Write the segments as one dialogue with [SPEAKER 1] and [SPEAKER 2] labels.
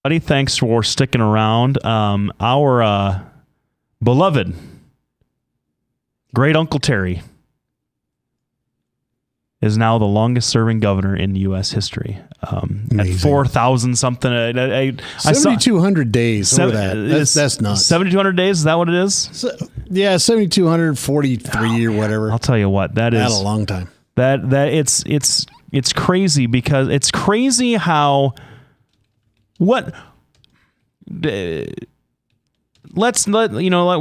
[SPEAKER 1] Buddy, thanks for sticking around. Our beloved great Uncle Terry is now the longest-serving governor in U.S. history. At 4,000 something.
[SPEAKER 2] 7,200 days over that. That's nuts.
[SPEAKER 1] 7,200 days, is that what it is?
[SPEAKER 2] 7,243 or whatever.
[SPEAKER 1] I'll tell you what, that is...
[SPEAKER 2] That's a long time.
[SPEAKER 1] It's crazy because it's crazy how... we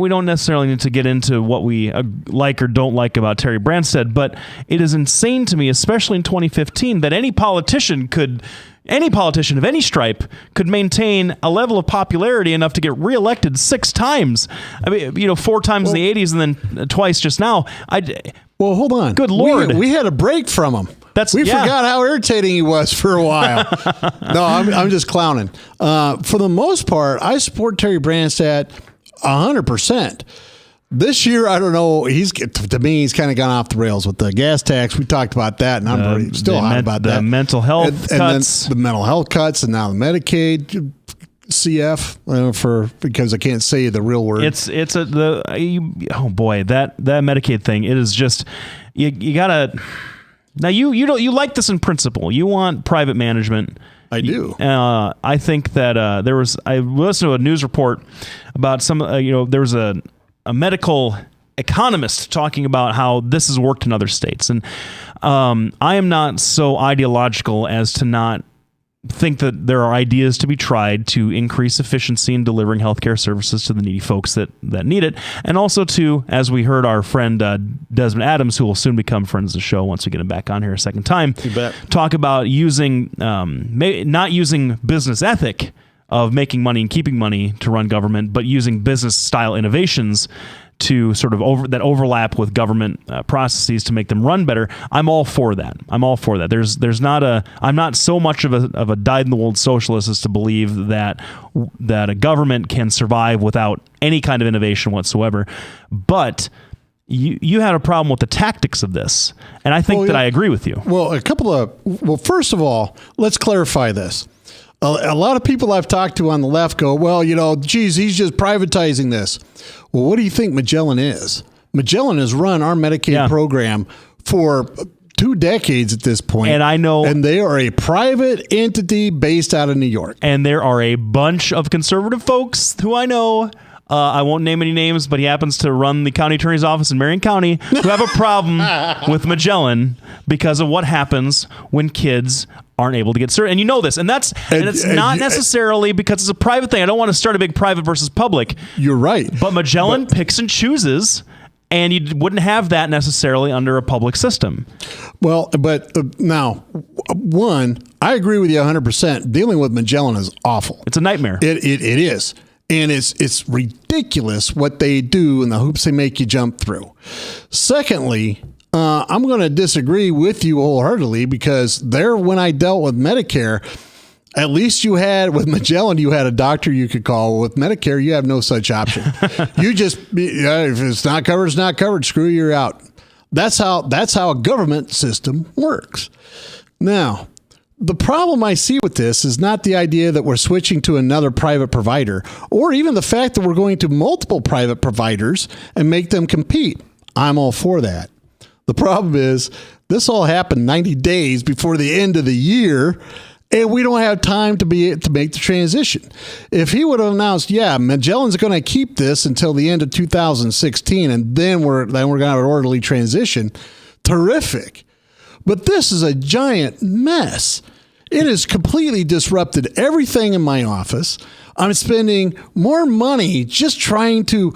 [SPEAKER 1] don't necessarily need to get into what we like or don't like about Terry Branstad, but it is insane to me, especially in 2015, that any politician of any stripe could maintain a level of popularity enough to get reelected 6 times. I mean, 4 times in the 80s and then twice just now.
[SPEAKER 2] Well, hold on.
[SPEAKER 1] Good Lord.
[SPEAKER 2] We had a break from him. We forgot how irritating he was for a while. No, I'm just clowning. For the most part, I support Terry Branstad 100%. This year, I don't know. To me, he's kind of gone off the rails with the gas tax. We talked about that, and I'm still hot about that.
[SPEAKER 1] The mental health cuts.
[SPEAKER 2] And then the mental health cuts, and now the Medicaid CF, because I can't say the real word. Oh boy, that Medicaid thing. It is just you gotta. Now you like this in principle. You want private management. I do.
[SPEAKER 1] I think that I listened to a news report about there was a medical economist talking about how this has worked in other states, and I am not so ideological as to not think that there are ideas to be tried to increase efficiency in delivering healthcare services to the needy folks that need it, and also to, as we heard our friend Desmond Adams, who will soon become friends of the show once we get him back on here a second time, talk about not using business ethic of making money and keeping money to run government, but using business style innovations to sort of overlap with government processes to make them run better. I'm all for that. I'm not so much of a dyed-in-the-wool socialist as to believe that a government can survive without any kind of innovation whatsoever. But you had a problem with the tactics of this, and I think that I agree with you.
[SPEAKER 2] Well, first of all, let's clarify this. A lot of people I've talked to on the left go, well, geez, he's just privatizing this. Well, what do you think Magellan is? Magellan has run our Medicaid program for 2 decades at this point.
[SPEAKER 1] And I know.
[SPEAKER 2] And they are a private entity based out of New York.
[SPEAKER 1] And there are a bunch of conservative folks who I know. I won't name any names, but he happens to run the county attorney's office in Marion County, who have a problem with Magellan because of what happens when kids aren't able to get served. And you know this. And it's not necessarily because it's a private thing. I don't want to start a big private versus public.
[SPEAKER 2] You're right.
[SPEAKER 1] But Magellan picks and chooses, and you wouldn't have that necessarily under a public system.
[SPEAKER 2] Well, but now, I agree with you 100%. Dealing with Magellan is awful.
[SPEAKER 1] It's a nightmare.
[SPEAKER 2] It is. And it's ridiculous what they do and the hoops they make you jump through. Secondly, I'm going to disagree with you wholeheartedly because when I dealt with Medicare, at least with Magellan, you had a doctor you could call. With Medicare, you have no such option. You just, if it's not covered, it's not covered. Screw you, you're out. That's how a government system works. Now, the problem I see with this is not the idea that we're switching to another private provider or even the fact that we're going to multiple private providers and make them compete. I'm all for that. The problem is this all happened 90 days before the end of the year, and we don't have time to make the transition. If he would have announced, Magellan's going to keep this until the end of 2016, and then we're going to have an orderly transition, terrific. But this is a giant mess. It has completely disrupted everything in my office. I'm spending more money just trying to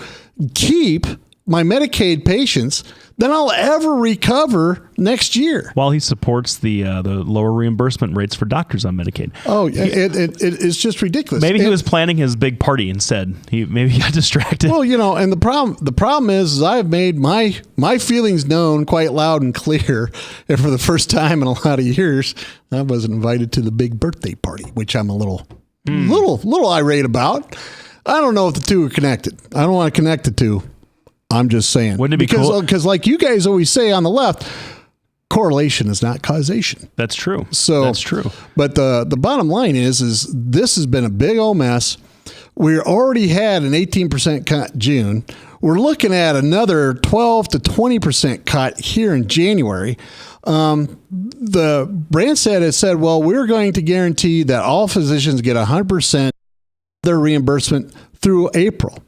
[SPEAKER 2] keep my Medicaid patients than I'll ever recover next year.
[SPEAKER 1] While he supports the lower reimbursement rates for doctors on Medicaid.
[SPEAKER 2] Oh, it's just ridiculous.
[SPEAKER 1] Maybe he was planning his big party instead. Maybe he got distracted.
[SPEAKER 2] Well, and the problem is I've made my feelings known quite loud and clear. And for the first time in a lot of years, I wasn't invited to the big birthday party, which I'm a little irate about. I don't know if the two are connected. I don't want to connect the two. I'm just saying.
[SPEAKER 1] Wouldn't it be cool?
[SPEAKER 2] Because like you guys always say on the left, correlation is not causation.
[SPEAKER 1] That's true.
[SPEAKER 2] So
[SPEAKER 1] that's true.
[SPEAKER 2] But the bottom line is this has been a big old mess. We already had an 18% cut June. We're looking at another 12 to 20% cut here in January. The Branstad has said, well, we're going to guarantee that all physicians get 100% their reimbursement through April.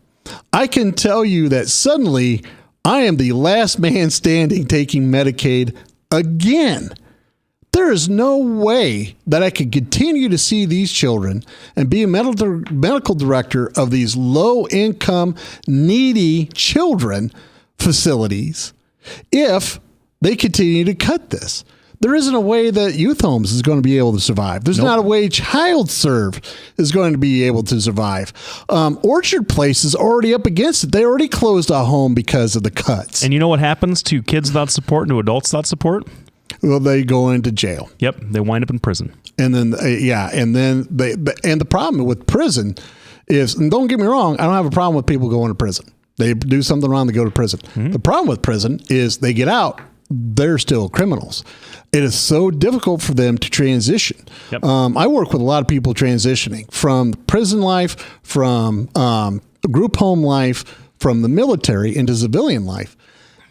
[SPEAKER 2] I can tell you that suddenly I am the last man standing taking Medicaid again. There is no way that I could continue to see these children and be a medical director of these low-income, needy children facilities if they continue to cut this. There isn't a way that youth homes is going to be able to survive. There's not a way child serve is going to be able to survive. Orchard Place is already up against it. They already closed a home because of the cuts.
[SPEAKER 1] And you know what happens to kids without support and to adults without support?
[SPEAKER 2] Well, they go into jail.
[SPEAKER 1] Yep, they wind up in prison.
[SPEAKER 2] And then, and the problem with prison is, and don't get me wrong, I don't have a problem with people going to prison. They do something wrong, they go to prison. Mm-hmm. The problem with prison is they get out, they're still criminals. It is so difficult for them to transition. Yep. I work with a lot of people transitioning from prison life, from group home life, from the military into civilian life.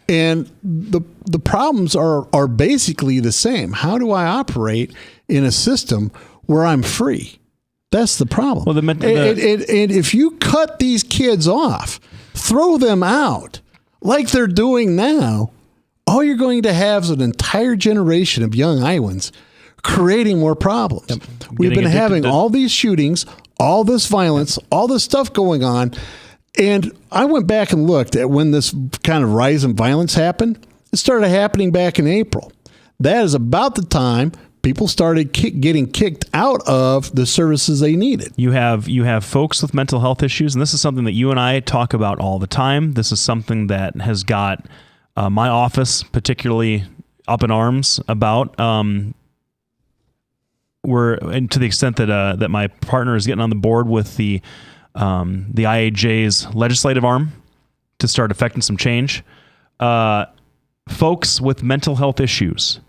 [SPEAKER 2] And the problems are basically the same. How do I operate in a system where I'm free? That's the problem. Well, and if you cut these kids off, throw them out like they're doing now, all you're going to have is an entire generation of young Iowans creating more problems. Yep. We've been having all these shootings, all this violence, all this stuff going on. And I went back and looked at when this kind of rise in violence happened. It started happening back in April. That is about the time people started getting kicked out of the services they needed.
[SPEAKER 1] You have folks with mental health issues, and this is something that you and I talk about all the time. This is something that has got my office particularly up in arms about. And to the extent that my partner is getting on the board with the IAJ's legislative arm to start affecting some change. Folks with mental health issues,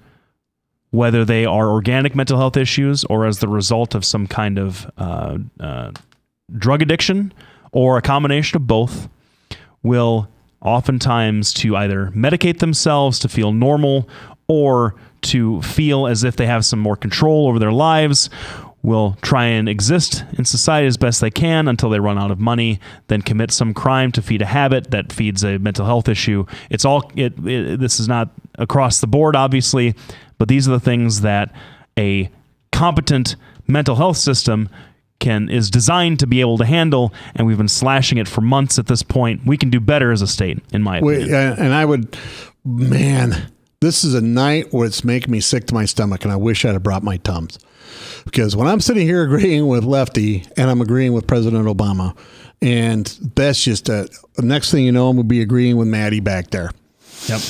[SPEAKER 1] whether they are organic mental health issues or as the result of some kind of drug addiction or a combination of both, will oftentimes to either medicate themselves to feel normal or to feel as if they have some more control over their lives, will try and exist in society as best they can until they run out of money, then commit some crime to feed a habit that feeds a mental health issue. This is not across the board, obviously, but these are the things that a competent mental health system is designed to be able to handle, and we've been slashing it for months at this point. We can do better as a state, in my opinion. This is a night where it's making me sick to my stomach, and I wish I'd have brought my Tums. Because when I'm sitting here agreeing with Lefty and I'm agreeing with President Obama, and that's just the next thing you know, I'm going to be agreeing with Maddie back there. Yep.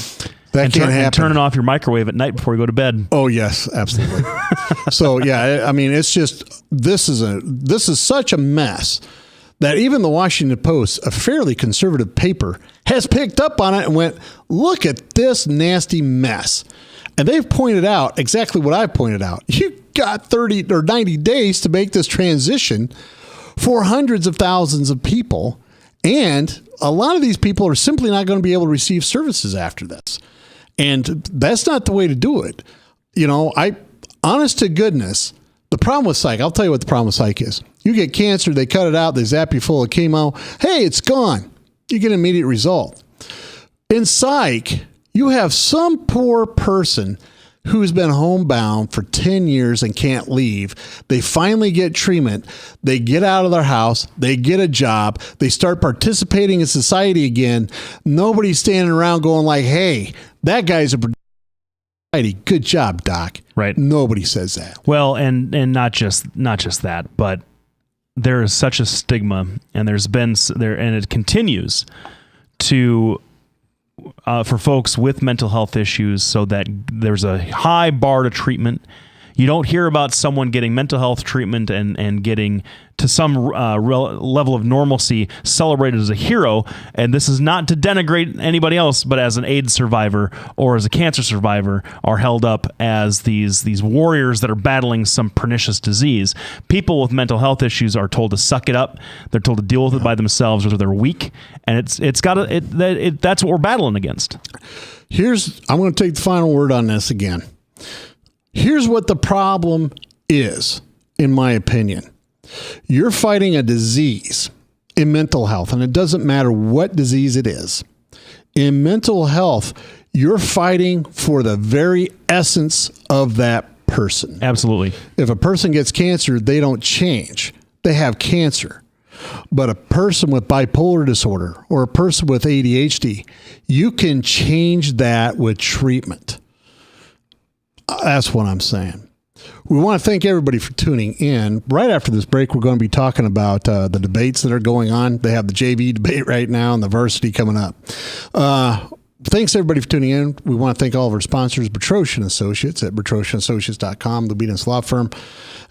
[SPEAKER 2] That can't happen.
[SPEAKER 1] And turning off your microwave at night before you go to bed.
[SPEAKER 2] Oh, yes, absolutely. So, yeah, I mean, it's just, this is such a mess that even the Washington Post, a fairly conservative paper, has picked up on it and went, look at this nasty mess. And they've pointed out exactly what I pointed out. You got 30 or 90 days to make this transition for hundreds of thousands of people. And a lot of these people are simply not going to be able to receive services after this. And that's not the way to do it. You know, honest to goodness, the problem with psych, I'll tell you what the problem with psych is. You get cancer, they cut it out, they zap you full of chemo. Hey, it's gone. You get an immediate result. In psych, you have some poor person who's been homebound for 10 years and can't leave. They finally get treatment. They get out of their house. They get a job. They start participating in society again. Nobody's standing around going like, hey, that guy's a society. Good job, Doc.
[SPEAKER 1] Right.
[SPEAKER 2] Nobody says that.
[SPEAKER 1] Well, and not just that, but there is such a stigma, and there's been there, and it continues to for folks with mental health issues, so that there's a high bar to treatment. You don't hear about someone getting mental health treatment and getting to some level of normalcy celebrated as a hero. And this is not to denigrate anybody else, but as an AIDS survivor or as a cancer survivor are held up as these warriors that are battling some pernicious disease. People with mental health issues are told to suck it up. They're told to deal with it by themselves, or they're weak. And that's what we're battling against.
[SPEAKER 2] I'm going to take the final word on this again. Here's what the problem is, in my opinion. You're fighting a disease in mental health, and it doesn't matter what disease it is. In mental health, you're fighting for the very essence of that person.
[SPEAKER 1] Absolutely.
[SPEAKER 2] If a person gets cancer, they don't change. They have cancer. But a person with bipolar disorder or a person with ADHD, you can change that with treatment. That's what I'm saying. We want to thank everybody for tuning in. Right after this break, we're going to be talking about the debates that are going on. They have the JV debate right now and the varsity coming up. Thanks, everybody, for tuning in. We want to thank all of our sponsors, Bertrosian Associates at BertrosianAssociates.com, Lubinas Law Firm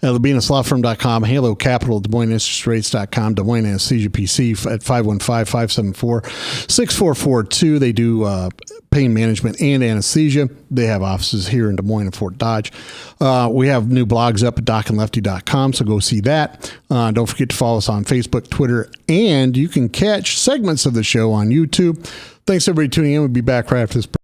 [SPEAKER 2] at LubinasLawFirm.com, Halo Capital, Des Moines Interest Rates.com, Des Moines Anesthesia PC at 515-574-6442. They do pain management and anesthesia. They have offices here in Des Moines and Fort Dodge. We have new blogs up at DocandLefty.com, so go see that. Don't forget to follow us on Facebook, Twitter, and you can catch segments of the show on YouTube. Thanks, everybody, tuning in. We'll be back right after this.